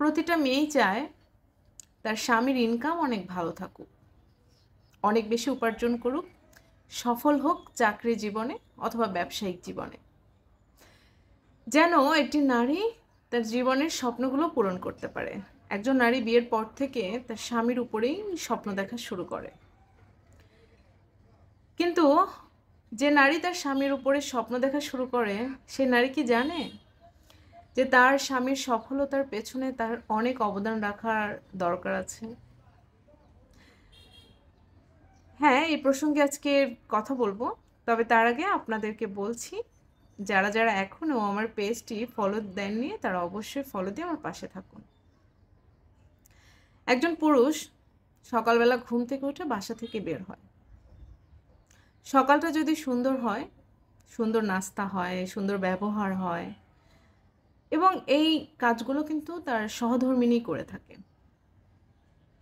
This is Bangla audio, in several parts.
প্রতিটা মেয়েই চায় তার স্বামীর ইনকাম অনেক ভালো থাকুক, অনেক বেশি উপার্জন করুক, সফল হোক চাকরি জীবনে অথবা ব্যবসায়িক জীবনে, যেন একটি নারী তার জীবনের স্বপ্নগুলো পূরণ করতে পারে। একজন নারী বিয়ের পর থেকে তার স্বামীর উপরেই স্বপ্ন দেখা শুরু করে, কিন্তু যে নারী তার স্বামীর উপরে স্বপ্ন দেখা শুরু করে সে নারী কি জানে যে তার স্বামীর সফলতার পেছনে তার অনেক অবদান রাখার দরকার আছে? হ্যাঁ, এই প্রসঙ্গে আজকে কথা বলবো, তবে তার আগে আপনাদেরকে বলছি যারা যারা এখনও আমার পেজটি ফলো দেননি তারা অবশ্যই ফলো দিয়ে আমার পাশে থাকুন। একজন পুরুষ সকালবেলা ঘুম থেকে উঠে বাসা থেকে বের হয়। সকালটা যদি সুন্দর হয়, সুন্দর নাস্তা হয়, সুন্দর ব্যবহার হয়, এবং এই কাজগুলো কিন্তু তার সহধর্মিণী করে থাকে,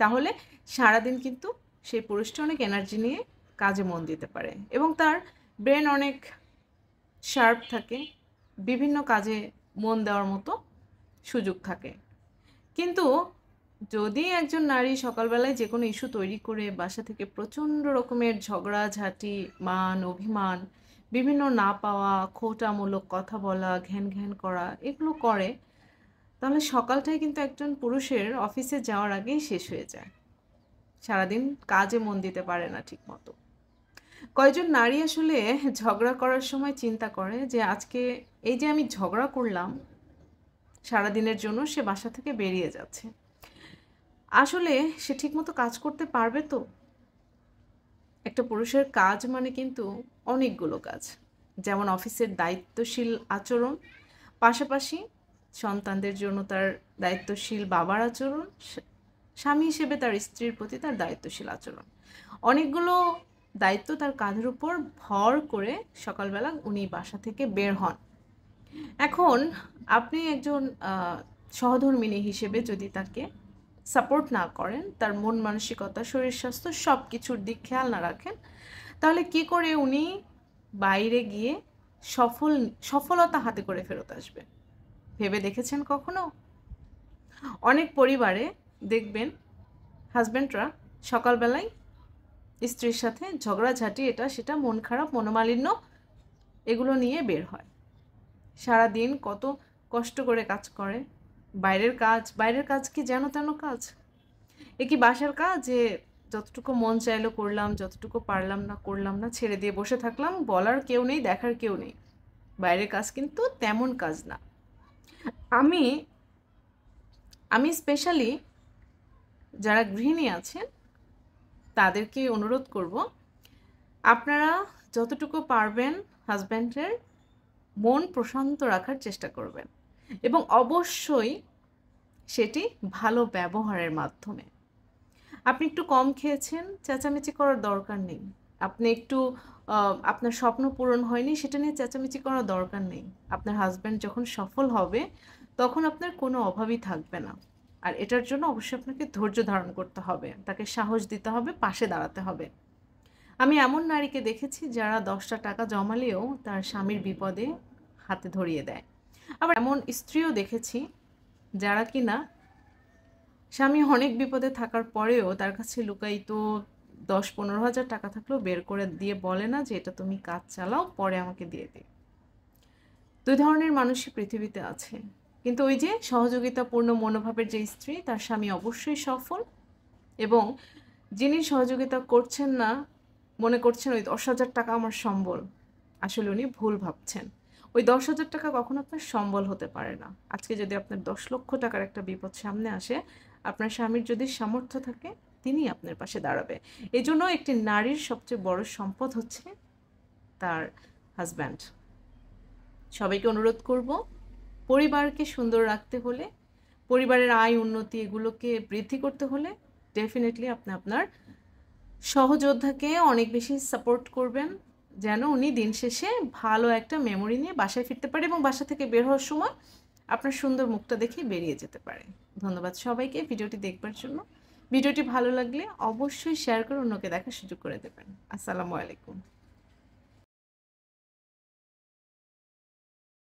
তাহলে সারাদিন কিন্তু সেই পুরুষটা অনেক এনার্জি নিয়ে কাজে মন দিতে পারে এবং তার ব্রেন অনেক শার্প থাকে, বিভিন্ন কাজে মন দেওয়ার মতো সুযোগ থাকে। কিন্তু যদি একজন নারী সকালবেলায় যে কোনো ইস্যু তৈরি করে বাসা থেকে প্রচণ্ড রকমের ঝগড়াঝাঁটি, মান অভিমান, বিভিন্ন না পাওয়া, খোঁটামূলক কথা বলা, ঘ্যান ঘ্যান করা, এগুলো করে, তাহলে সকালটাই কিন্তু একজন পুরুষের অফিসে যাওয়ার আগেই শেষ হয়ে যায়। সারাদিন কাজে মন দিতে পারে না ঠিক মতো। কয়জন নারী আসলে ঝগড়া করার সময় চিন্তা করে যে আজকে এই যে আমি ঝগড়া করলাম, সারাদিনের জন্য সে বাসা থেকে বেরিয়ে যাচ্ছে, আসলে সে ঠিকমতো কাজ করতে পারবে তো? একটা পুরুষের কাজ মানে কিন্তু অনেকগুলো কাজ, যেমন অফিসের দায়িত্বশীল আচরণ, পাশাপাশি সন্তানদের জন্য তার দায়িত্বশীল বাবার আচরণ, স্বামী হিসেবে তার স্ত্রীর প্রতি তার দায়িত্বশীল আচরণ, অনেকগুলো দায়িত্ব তার কাঁধের উপর ভর করে সকালবেলা উনি বাসা থেকে বের হন। এখন আপনি একজন সহধর্মিণী হিসেবে যদি তাকে সাপোর্ট না করেন, তার মন মানসিকতা, শরীর স্বাস্থ্য সব কিছুর দিক খেয়াল না রাখেন, তাহলে কি করে উনি বাইরে গিয়ে সফলতা হাতে করে ফেরত আসবে? ভেবে দেখেছেন কখনো? অনেক পরিবারে দেখবেন হাজব্যান্ডরা সকালবেলায় স্ত্রীর সাথে ঝগড়াঝাঁটি, এটা সেটা, মন খারাপ, মনোমালিন্য এগুলো নিয়ে বের হয়। সারাদিন কত কষ্ট করে কাজ করে, বাইরের কাজ কি যেন তেন কাজ? এ কি বাসার কাজ যে যতটুকু মন চাইলো করলাম, যতটুকু পারলাম না করলাম না, ছেড়ে দিয়ে বসে থাকলাম, বলার কেউ নেই, দেখার কেউ নেই? বাইরের কাজ কিন্তু তেমন কাজ না। আমি আমি স্পেশালি যারা গৃহিণী আছেন তাদেরকে অনুরোধ করব, আপনারা যতটুকু পারবেন হাজব্যান্ডের মন প্রশান্ত রাখার চেষ্টা করবেন, এবং অবশ্যই সেটি ভালো ব্যবহারের মাধ্যমে। আপনি একটু কম খেয়েছেন, চেঁচামেচি করার দরকার নেই। আপনি একটু আপনার স্বপ্ন পূরণ হয়নি, সেটা নিয়ে চেঁচামেচি করার দরকার নেই। আপনার হাজব্যান্ড যখন সফল হবে তখন আপনার কোনো অভাবই থাকবে না। আর এটার জন্য অবশ্যই আপনাকে ধৈর্য ধারণ করতে হবে, তাকে সাহস দিতে হবে, পাশে দাঁড়াতে হবে। আমি এমন নারীকে দেখেছি যারা 10টা টাকা জমালেও তার স্বামীর বিপদে হাতে ধরিয়ে দেয়। আবার এমন স্ত্রীও দেখেছি যারা কিনা স্বামী অনেক বিপদে থাকার পরেও তার কাছে লুকায়িত 10-15 হাজার টাকা থাকলেও বের করে দিয়ে বলে না যে এটা তুমি কাজ চালাও, পরে আমাকে দিয়ে দিই। দুই ধরনের মানুষই পৃথিবীতে আছে, কিন্তু ওই যে সহযোগিতাপূর্ণ মনোভাবের যে স্ত্রী, তার স্বামী অবশ্যই সফল, এবং যিনি সহযোগিতা করছেন না, মনে করছেন ওই 10,000 টাকা আমার সম্বল, আসলে উনি ভুল ভাবছেন। ওই 10,000 টাকা কখনো আপনার সম্বল হতে পারে না। আজকে যদি আপনার 10 লক্ষ টাকার একটা বিপদ সামনে আসে, আপনার স্বামীর যদি সামর্থ্য থাকে তিনি আপনার পাশে দাঁড়াবে। এই জন্য একটি নারীর সবচেয়ে বড় সম্পদ হচ্ছে তার হাজব্যান্ড। সবাইকে অনুরোধ করব, পরিবারকে সুন্দর রাখতে হলে, পরিবারের আয় উন্নতি এগুলোকে বৃদ্ধি করতে হলে ডেফিনেটলি আপনি আপনার সহযোদ্ধাকে অনেক বেশি সাপোর্ট করবেন, যেন উনি দিন শেষে ভালো একটা মেমোরি নিয়ে বাসায় ফিরতে পারে এবং বাসা থেকে বের হওয়ার সময় আপনার সুন্দর মুখটা দেখে বেরিয়ে যেতে পারে। ধন্যবাদ সবাইকে ভিডিওটি দেখবার জন্য। ভিডিওটি ভালো লাগলে অবশ্যই শেয়ার করে অন্যকে দেখার সুযোগ করে দেবেন। আসসালামু আলাইকুম।